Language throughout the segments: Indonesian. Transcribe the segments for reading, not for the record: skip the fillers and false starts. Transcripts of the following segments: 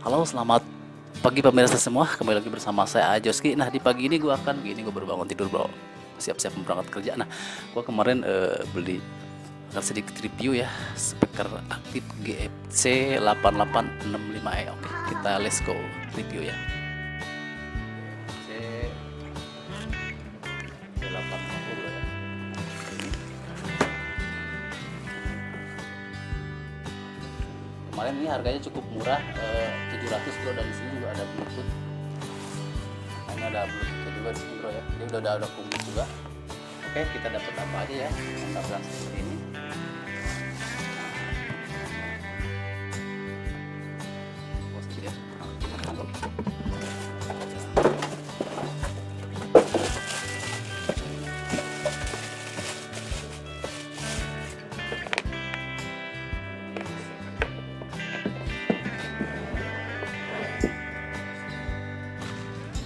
Halo, selamat pagi pemirsa semua. Kembali lagi bersama saya Ajoski. Nah, di pagi ini gue baru bangun tidur, bro. Siap-siap berangkat kerja. Nah, gue kemarin beli akan sedikit review ya speaker aktif GFC 8865E. Oke, kita let's go review ya. GFC 850 ya. Kemarin ini harganya cukup murah, 700 bro, dan di sini juga ada bluetooth. Nah, ini ada bluetooth juga di sini bro ya. Ini udah ada kumpul juga. Oke, kita dapat apa aja ya? Tampilan seperti ini.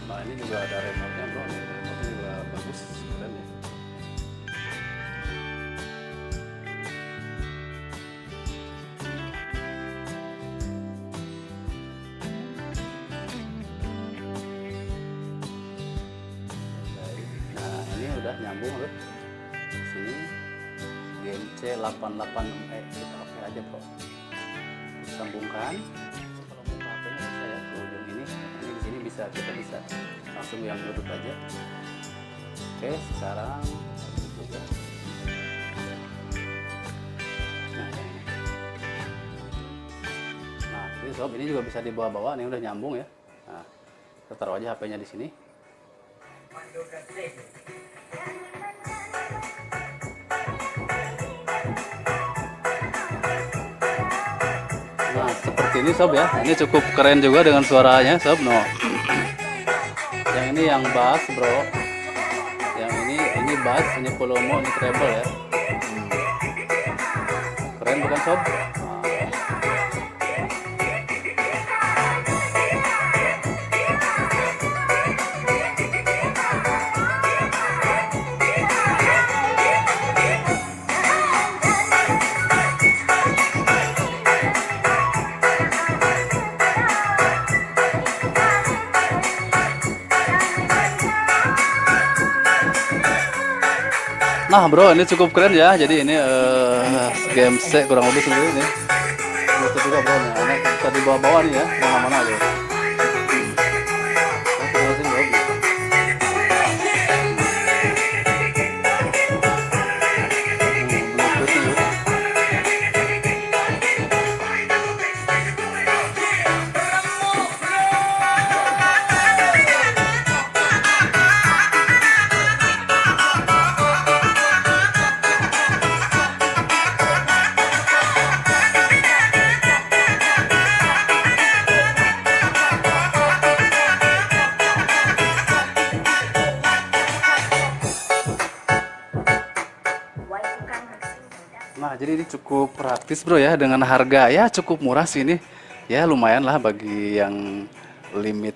Nah, ini juga ada remote-nya bro. Remote-nya juga bagus, keren ya. Nah, ini udah nyambung bro. Di sini GMC 886E, kita oke aja bro. Sambungkan. Kalau buka HP-nya bisa ya, ke ujung ini. Ini di sini kita bisa langsung yang bluetooth aja. Oke, sekarang nah ini sob, ini juga bisa dibawa-bawa. Ini udah nyambung ya. Nah, kita taruh aja HP-nya di sini. Nah, seperti ini sob ya. Ini cukup keren juga dengan suaranya sob. No. Yang ini yang bass bro. Yang ini bass, ini volume, ini treble ya. Keren bukan sob? Nah bro, ini cukup keren ya. Jadi ini GMC kurang lebih seperti ini. Itu juga bro, nih. Ini bisa dibawa-bawa nih ya, mana-mana aja. Nah, jadi ini cukup praktis bro ya, dengan harga ya cukup murah sih ini. Ya lumayan lah bagi yang limit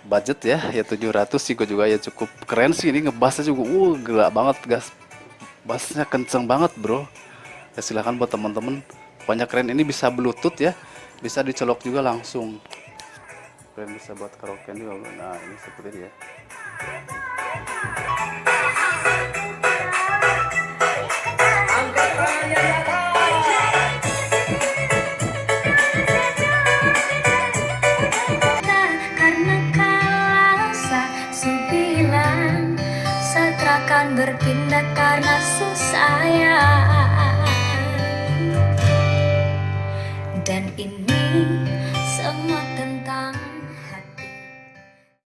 budget ya, 700 sih gue juga ya cukup keren sih ini. Ngebassnya juga gila banget, gas bassnya kenceng banget bro. Ya silahkan buat temen-temen, banyak keren. Ini bisa bluetooth ya, bisa dicolok juga langsung. Keren, bisa buat karaoke juga bro. Nah ini seperti ini ya. Akan berpindah karena susah ya.